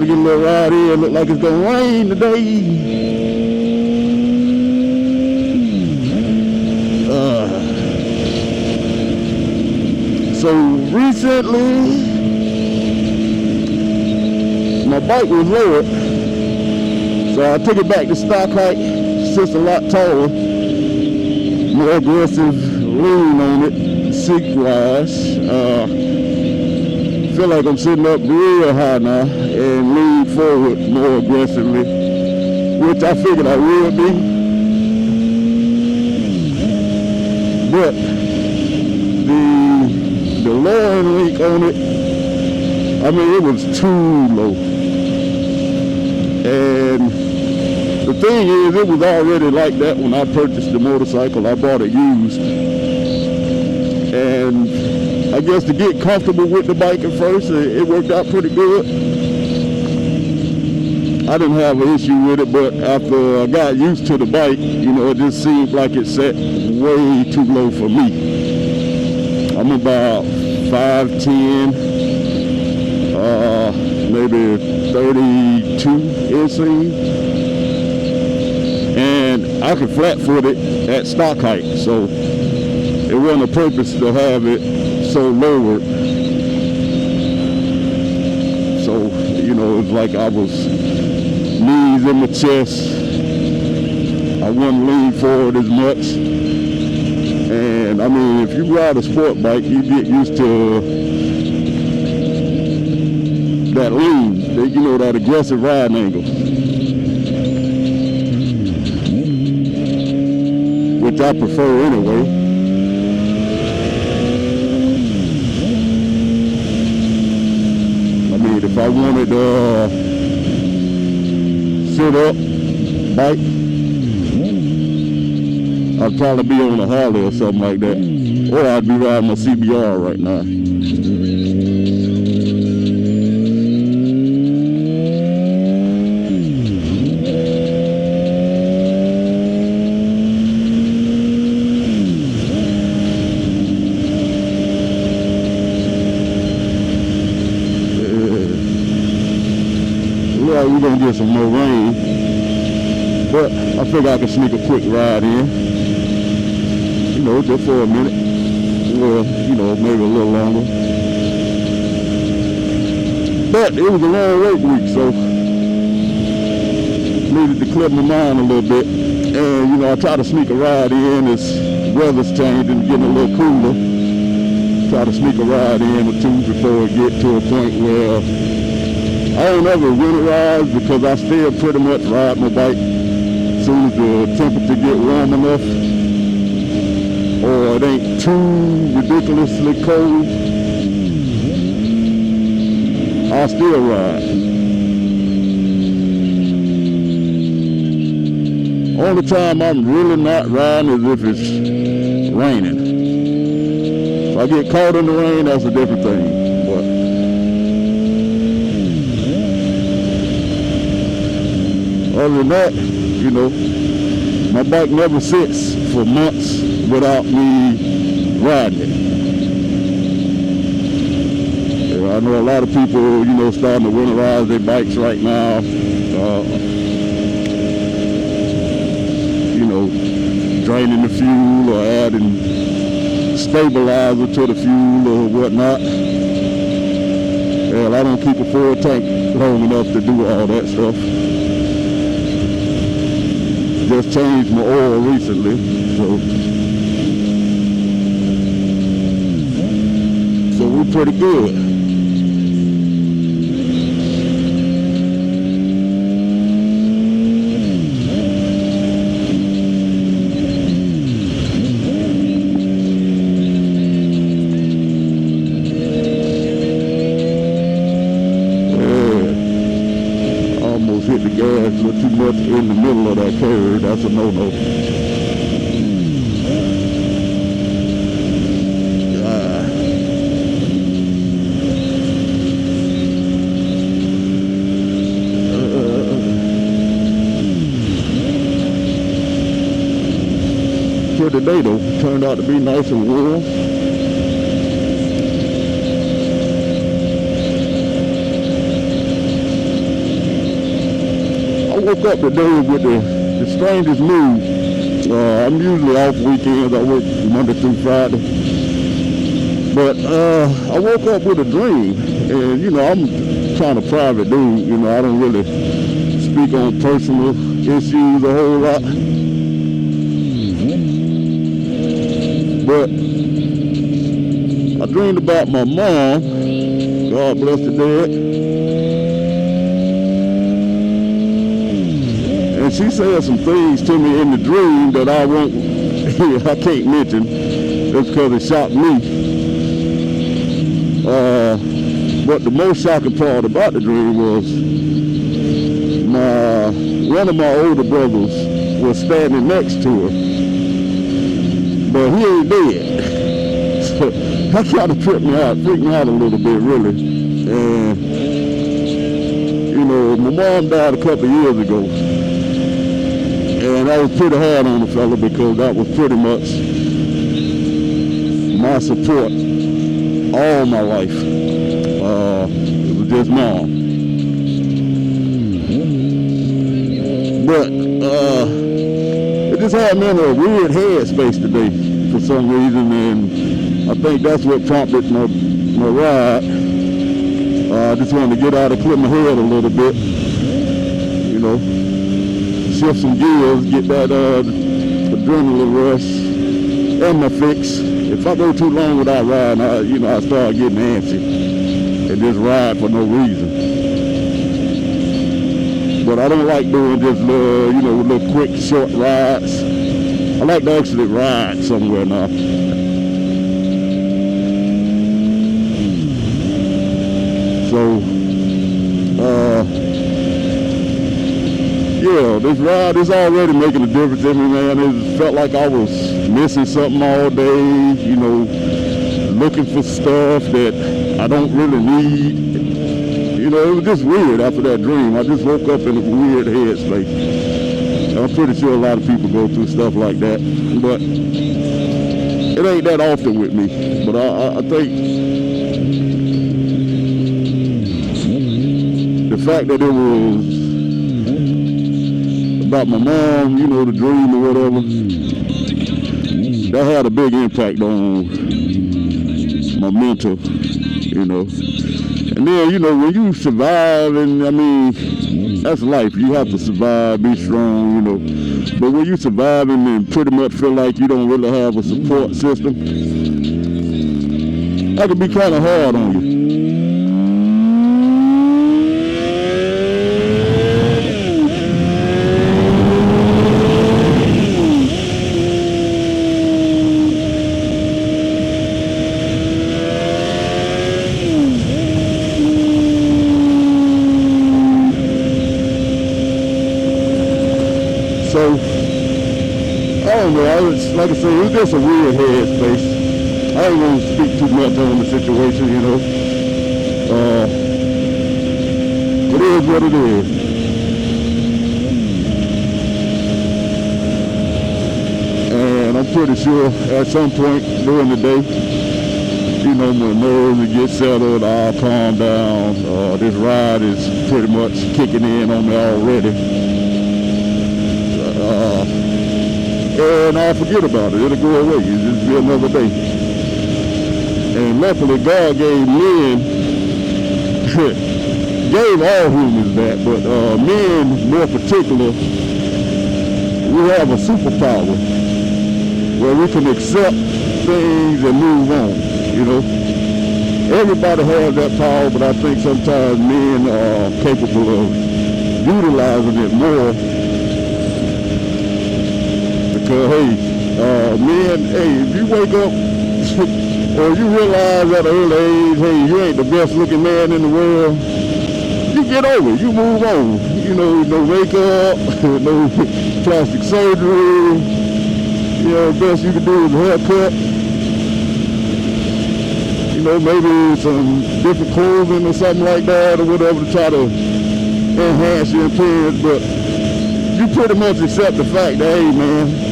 to get a little ride in. Look like it's gonna rain today. So recently, my bike was lowered, so I took it back to stock height. It's just a lot taller, more aggressive lean on it, seat-wise. Feel like I'm sitting up real high now and lean forward more aggressively, which I figured I would be. But the lowering link on it, I mean, it was too low. And the thing is, it was already like that when I purchased the motorcycle. I bought it used. And I guess to get comfortable with the bike at first, it worked out pretty good. I didn't have an issue with it, but after I got used to the bike, you know, it just seemed like it set way too low for me. I'm about 5'10", maybe 32 it seemed. And I could flat foot it at stock height, so it wasn't a purpose to have it so lowered. So, you know, it's like I was knees in my chest. I wouldn't lean forward as much. And I mean, if you ride a sport bike, you get used to that lean, you know, that aggressive riding angle, which I prefer anyway. I mean, if I wanted to sit up, bike, I'd probably be on a Harley or something like that. Or I'd be riding my CBR right now. Looks like we're gonna get some more rain. But I figure I can sneak a quick ride in. You know, just for a minute, or, you know, maybe a little longer. But it was a long work week, so needed to clear my mind a little bit. And, you know, I try to sneak a ride in as weather's changing, getting a little cooler. Try to sneak a ride in or two before it get to a point where I don't ever winterize, because I still pretty much ride my bike as soon as the temperature get warm enough, or it ain't too ridiculously cold, I still ride. Only time I'm really not riding is if it's raining. If I get caught in the rain, that's a different thing. But other than that, you know, my bike never sits for months without me riding it. I know a lot of people, you know, starting to winterize their bikes right now. You know, draining the fuel or adding stabilizer to the fuel or whatnot. Hell, I don't keep a full tank long enough to do all that stuff. Just changed my oil recently, so we're pretty good. Hit the gas a little too much in the middle of that curve. That's a no-no. For today though, turned out to be nice and warm. woke up today with the strangest mood. I'm usually off weekends. I work Monday through Friday. But I woke up with a dream. And, you know, I'm kind of private dude. You know, I don't really speak on personal issues a whole lot. But I dreamed about my mom. God bless the dead. And she said some things to me in the dream that I can't mention. It's because it shocked me. But the most shocking part about the dream was one of my older brothers was standing next to her, but he ain't dead. So that kind of freaked me out a little bit, really. And you know, my mom died a couple of years ago, and I was pretty hard on the fella because that was pretty much my support all my life. It was just mom. But it just had me in a weird headspace today for some reason, and I think that's what prompted my ride. I just wanted to get out and clear my head a little bit, you know, shift some gears, get that adrenaline rush and my fix. If I go too long without riding, I start getting antsy and just ride for no reason. But I don't like doing just little quick, short rides. I like to actually ride somewhere now. So, yeah, this ride is already making a difference in me, man. It felt like I was missing something all day, you know, looking for stuff that I don't really need. You know, it was just weird after that dream. I just woke up in a weird headspace. I'm pretty sure a lot of people go through stuff like that, but it ain't that often with me. But I think the fact that it was about my mom, you know, the dream or whatever, that had a big impact on my mental, you know. And then, you know, when you survive, and I mean, that's life. You have to survive, be strong, you know. But when you survive and pretty much feel like you don't really have a support system, that can be kind of hard on you. So, I don't know, like I say, it was just a weird headspace. I ain't gonna speak too much on the situation, you know. It is what it is. And I'm pretty sure at some point during the day, you know, my nerves will get settled, I'll calm down. This ride is pretty much kicking in on me already. And I'll forget about it. It'll go away. It'll just be another day. And luckily, God gave men, gave all humans that, but men more particular, we have a superpower where we can accept things and move on, you know. Everybody has that power, but I think sometimes men are capable of utilizing it more. Because, men, if you wake up or you realize at an early age, hey, you ain't the best looking man in the world, you get over it, you move on. You know, no makeup, no plastic surgery, you know, the best you can do is a haircut. You know, maybe some different clothing or something like that or whatever to try to enhance your appearance, but you pretty much accept the fact that, hey man,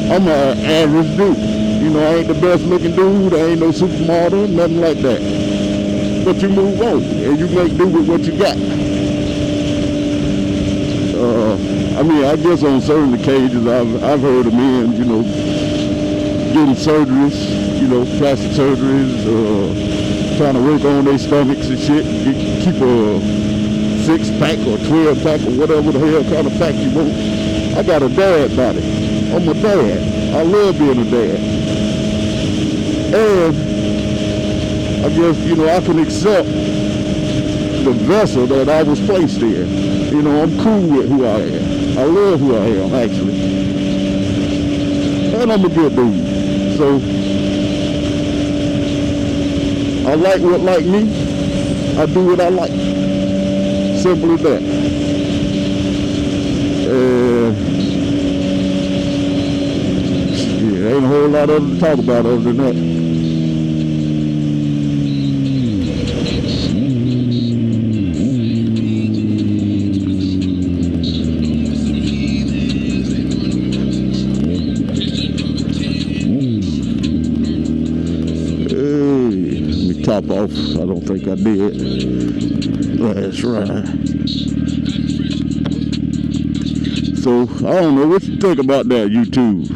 I'm an average dude. You know, I ain't the best looking dude, I ain't no supermodel, nothing like that. But you move on and you make do with what you got. I mean, I guess on certain occasions I've heard of men, you know, getting surgeries, you know, plastic surgeries, trying to work on their stomachs and shit, keep a 6-pack or 12-pack or whatever the hell kind of pack you want. I got a dad body. I'm a dad. I love being a dad. And I guess, you know, I can accept the vessel that I was placed in. You know, I'm cool with who I am. I love who I am, actually. And I'm a good dude. So, I like what like me. I do what I like. Simple as that. Yeah, ain't a whole lot other to talk about other than that. Top off. I don't think I did. That's right. So I don't know what you think about that, YouTube.